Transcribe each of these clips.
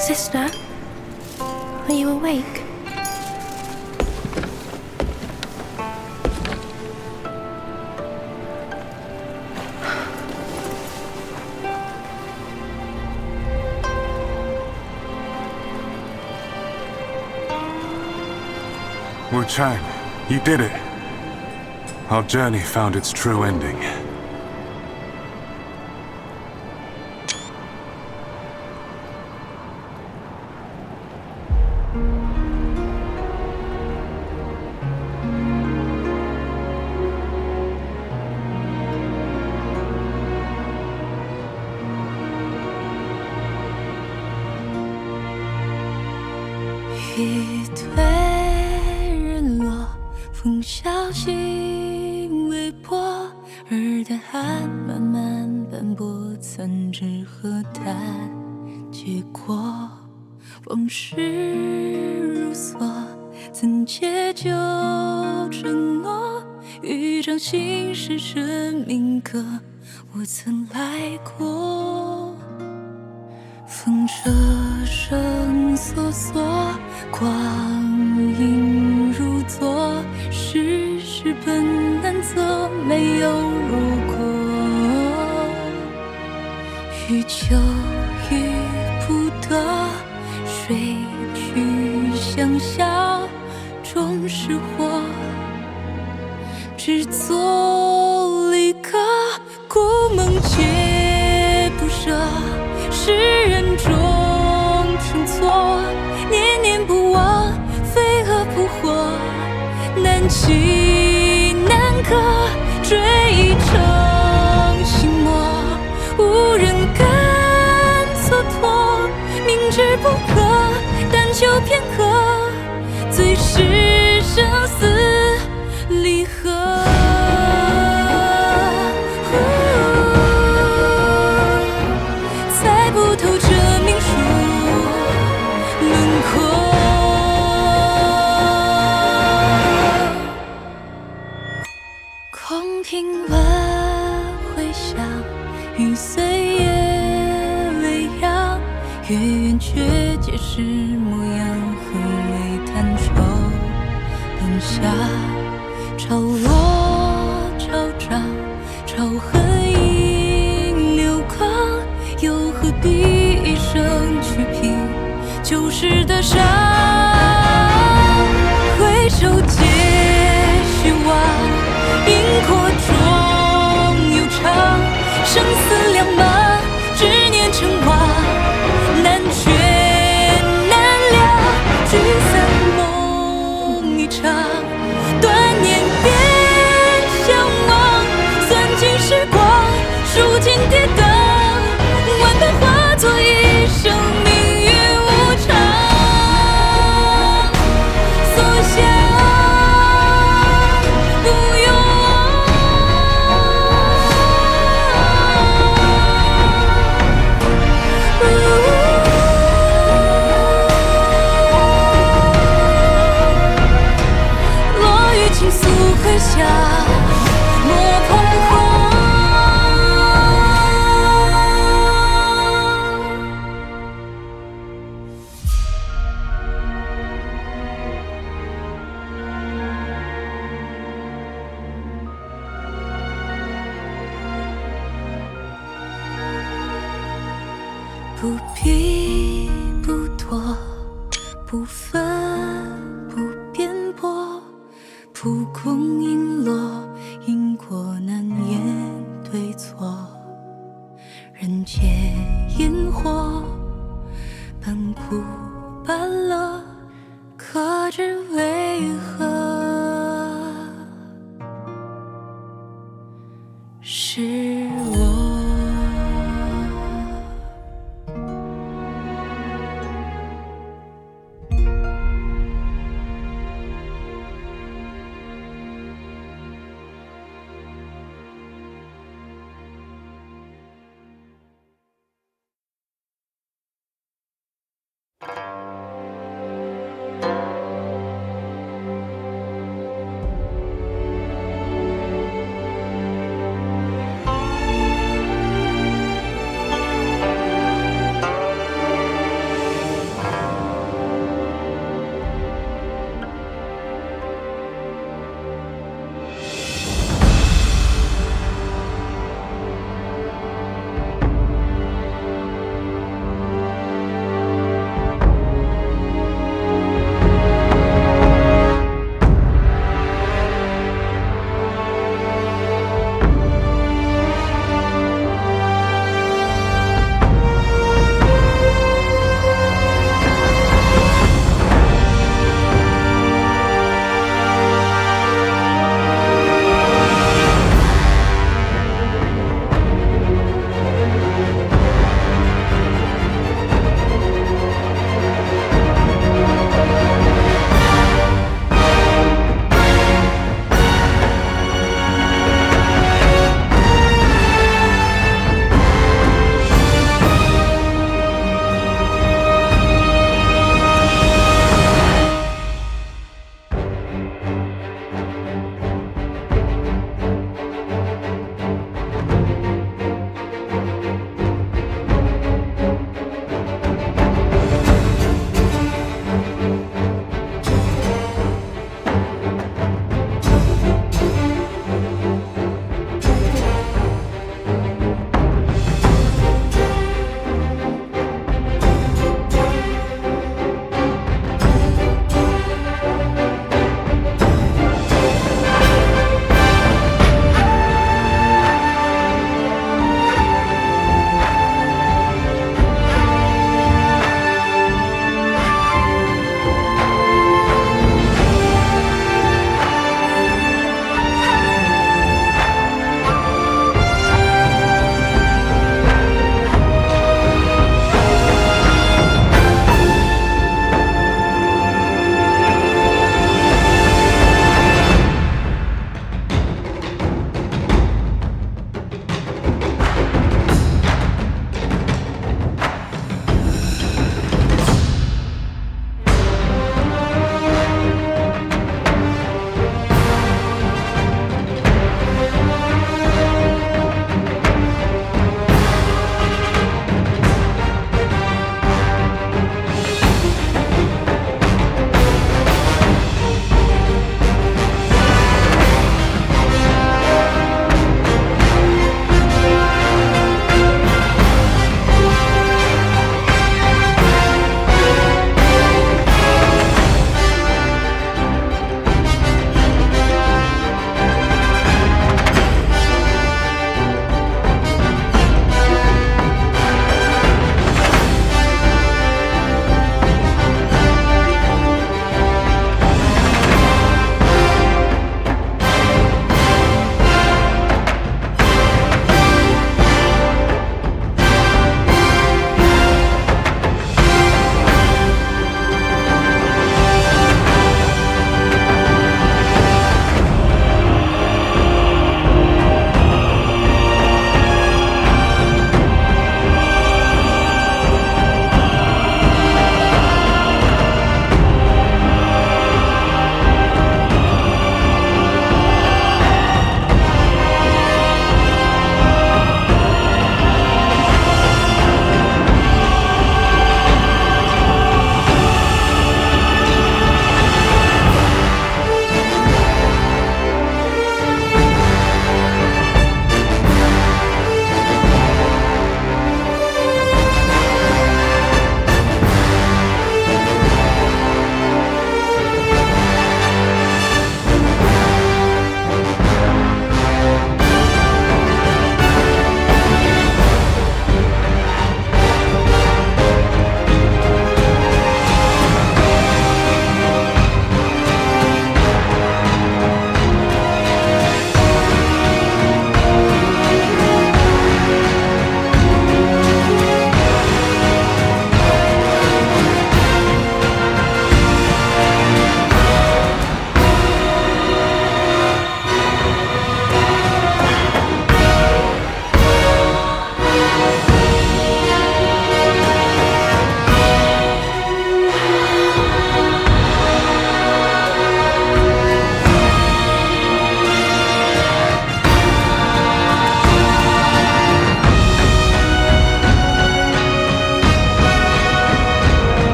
Sister, are you awake? WUCHANG, you did it. Our journey found its true ending.一对日落，风小心微波，而大海慢慢斑驳，参知何待结果？往事如梭，曾借酒承诺，一场心事生命歌，我曾来过。风车声索索，光阴如昨，世事本难测，没有如果。欲求欲不得，谁去想象终是祸？只做离歌，故梦皆不舍。世人中称错，念念不忘，飞蛾扑火，难弃难可，追成心魔，无人敢蹉跎。明知不可，但求片刻，最是生死离合。空听轮回响，与岁月微扬，月圆却皆是模样，何为贪愁灯下？潮落潮涨，潮痕映流光，又何必一生去拼旧时的伤？回首皆虚妄，因果中有常，生死两茫，执念成妄，难却难了，聚散梦一场，断念别相忘，算尽时光，数尽跌宕，万般化作一生命运无常，所想不逼不躲，不分不辩驳，蒲公英落，因果难言对错，人间烟火，半苦半乐，可知为何？是我。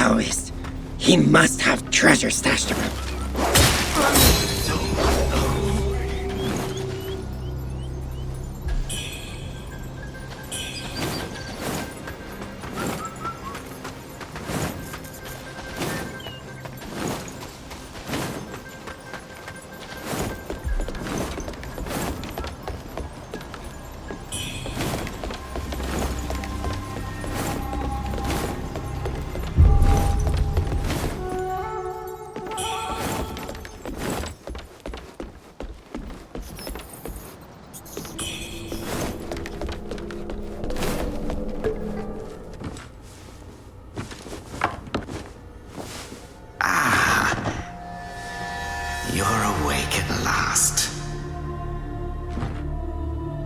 Taoist. He must have treasure stashed around. You're awake at last.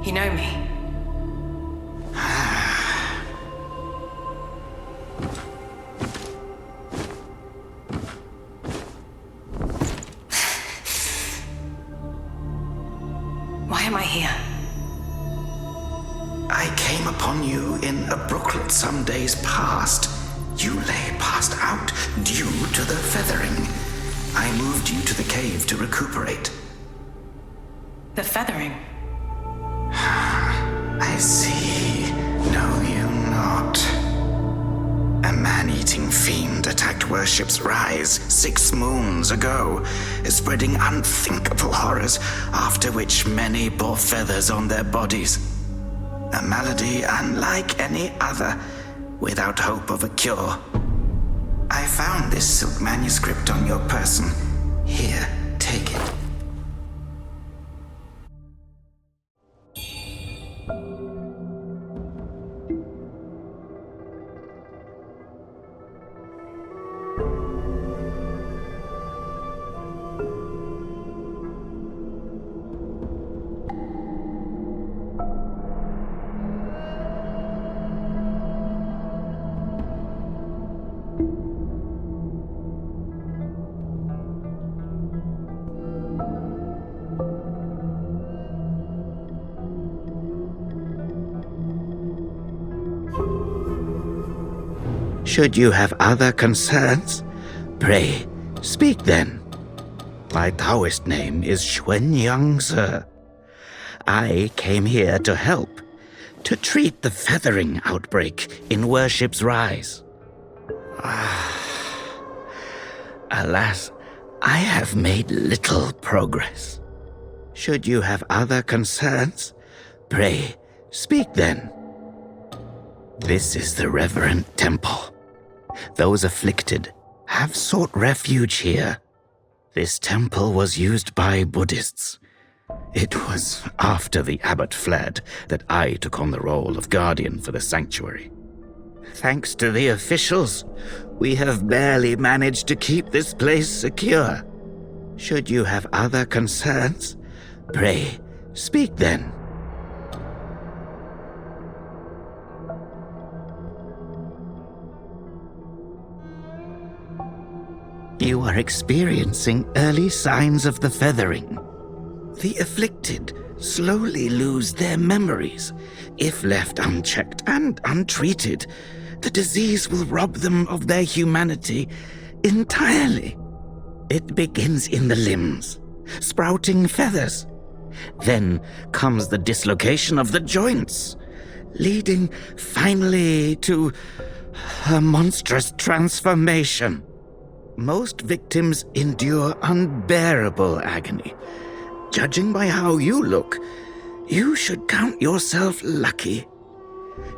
You know me? Why am I here? I came upon you in a brooklet some days past. You lay passed out due to the feathering. I moved you to the cave to recuperate. The feathering? I see. Know you not. A man-eating fiend attacked Worship's Rise 6 moons ago, spreading unthinkable horrors, after which many bore feathers on their bodies. A malady unlike any other, without hope of a cure. I found this silk manuscript on your person. Here, take it. Should you have other concerns, pray, speak then. My Taoist name is Xuanyang, sir. I came here to help, to treat the feathering outbreak in Worship's Rise. Alas, I have made little progress. Should you have other concerns, pray, speak then. This is the reverent temple. Those afflicted have sought refuge here. This temple was used by Buddhists. It was after the abbot fled that I took on the role of guardian for the sanctuary. Thanks to the officials, we have barely managed to keep this place secure. Should you have other concerns, pray, speak then. You are experiencing early signs of the feathering. The afflicted slowly lose their memories. If left unchecked and untreated, the disease will rob them of their humanity entirely. It begins in the limbs, sprouting feathers. Then comes the dislocation of the joints, leading finally to a monstrous transformation. Most victims endure unbearable agony. Judging by how you look, you should count yourself lucky.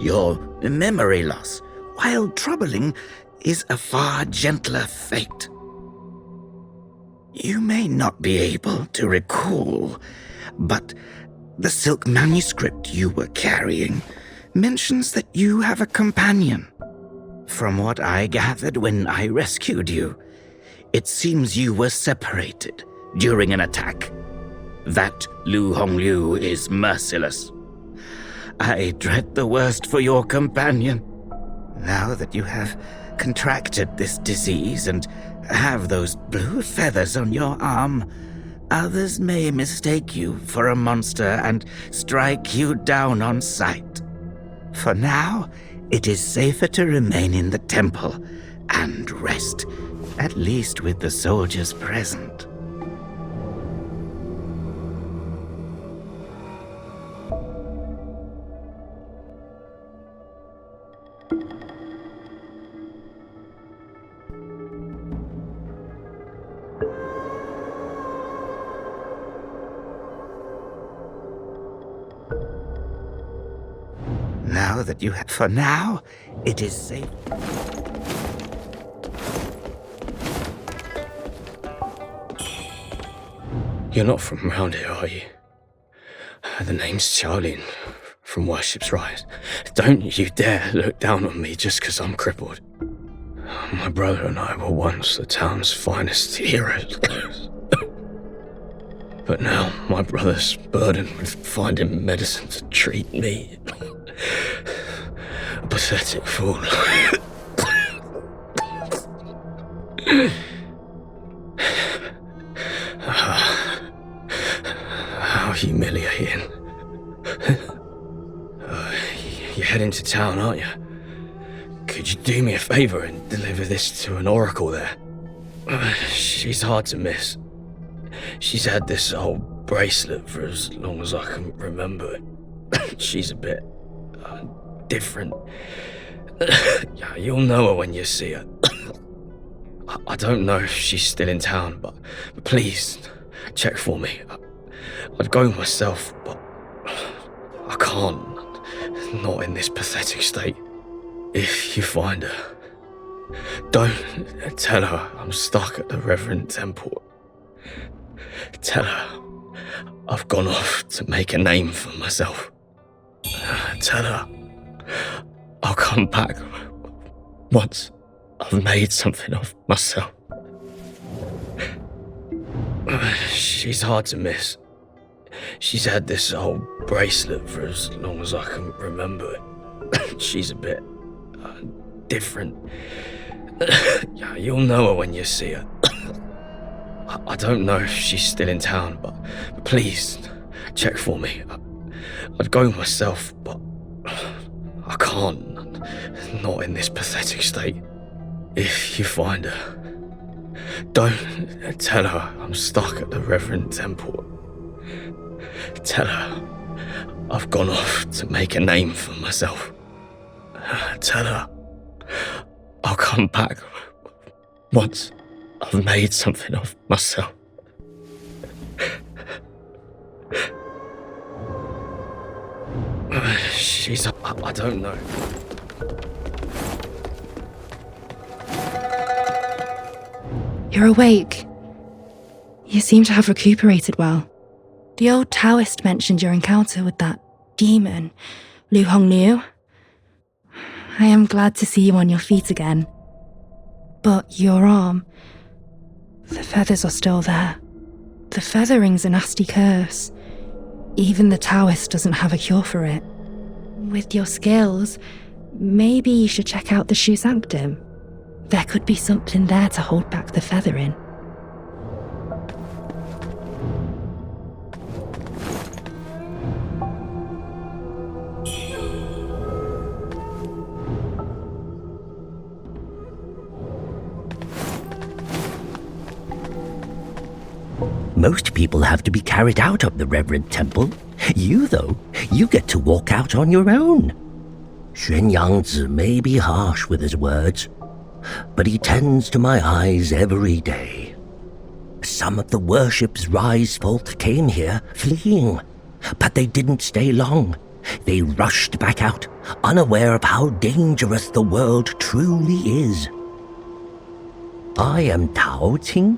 Your memory loss, while troubling, is a far gentler fate. You may not be able to recall, but the silk manuscript you were carrying mentions that you have a companion. From what I gathered when I rescued you, it seems you were separated during an attack. That Lu Hongliu is merciless. I dread the worst for your companion. Now that you have contracted this disease and have those blue feathers on your arm, others may mistake you for a monster and strike you down on sight. For now, it is safer to remain in the temple and rest, at least with the soldiers present. Now that you have, for now, it is safe. You're not from around here, are you? The name's Charlene, from Worship's Rise. Don't you dare look down on me just because I'm crippled. My brother and I were once the town's finest heroes. But now my brother's burdened with finding medicine to treat me. A pathetic fool. How humiliating. You're heading to town, aren't you? Could you do me a favor and deliver this to an oracle there? She's hard to miss. She's had this old bracelet for as long as I can remember. She's a bit different. Yeah, you'll know her when you see her. I don't know if she's still in town, but please check for me. I'd go myself, but I can't. Not in this pathetic state. If you find her, don't tell her I'm stuck at the Reverend Temple. Tell her I've gone off to make a name for myself. Tell her I'll come back once I've made something of myself. She's hard to miss. She's had this old bracelet for as long as I can remember. She's a bit different. Yeah, you'll know her when you see her. I don't know if she's still in town, but please check for me. I'd go myself, but I can't. Not in this pathetic state. If you find her, don't tell her I'm stuck at the Reverend Temple. Tell her I've gone off to make a name for myself. Tell her I'll come back once I've made something of myself. She's... I don't know. You're awake. You seem to have recuperated well. The old Taoist mentioned your encounter with that demon, Lu Hongniu. I am glad to see you on your feet again. But your arm, the feathers are still there. The feathering's a nasty curse. Even the Taoist doesn't have a cure for it. With your skills, maybe you should check out the Shu Sanctum. There could be something there to hold back the feathering. Most people have to be carried out of the Reverend Temple. You, though, you get to walk out on your own. Xuan Yangzi may be harsh with his words, but he tends to my eyes every day. Some of the Worship's Rise folk came here fleeing, but they didn't stay long. They rushed back out, unaware of how dangerous the world truly is. I am Tao Qing,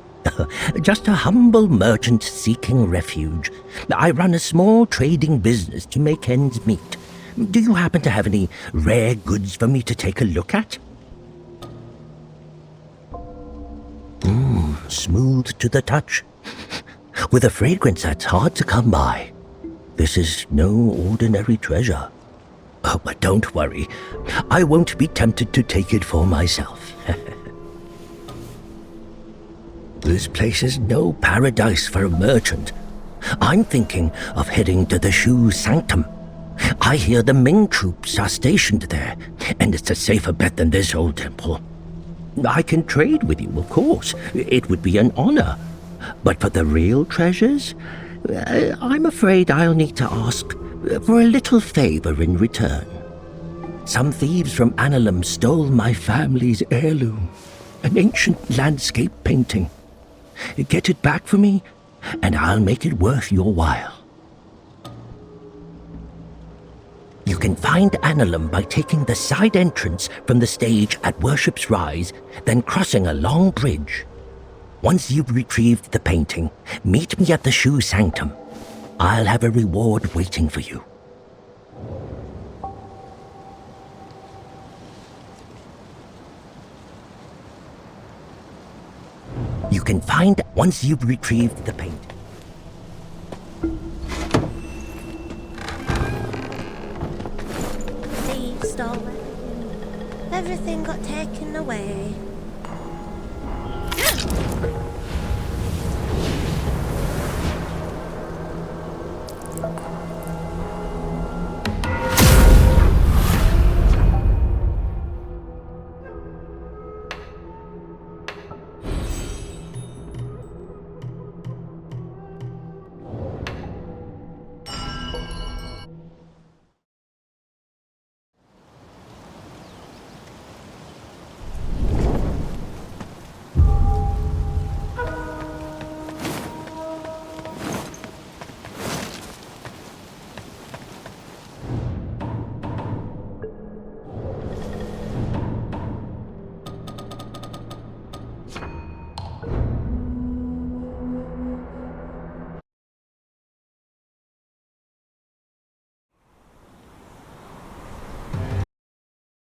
just a humble merchant seeking refuge. I run a small trading business to make ends meet. Do you happen to have any rare goods for me to take a look at? Smooth to the touch, with a fragrance that's hard to come by. This is no ordinary treasure. Oh, but don't worry, I won't be tempted to take it for myself. This place is no paradise for a merchant. I'm thinking of heading to the Shu Sanctum. I hear the Ming troops are stationed there, and it's a safer bet than this old temple. I can trade with you, of course. It would be an honor. But for the real treasures, I'm afraid I'll need to ask for a little favor in return. Some thieves from Annalum stole my family's heirloom, an ancient landscape painting. Get it back for me, and I'll make it worth your while. You can find Annalum by taking the side entrance from the stage at Worship's Rise, then crossing a long bridge. Once you've retrieved the painting, meet me at the Shoe Sanctum. I'll have a reward waiting for you. You can find once you've retrieved the painting. Thieves stole everything. Everything got taken away.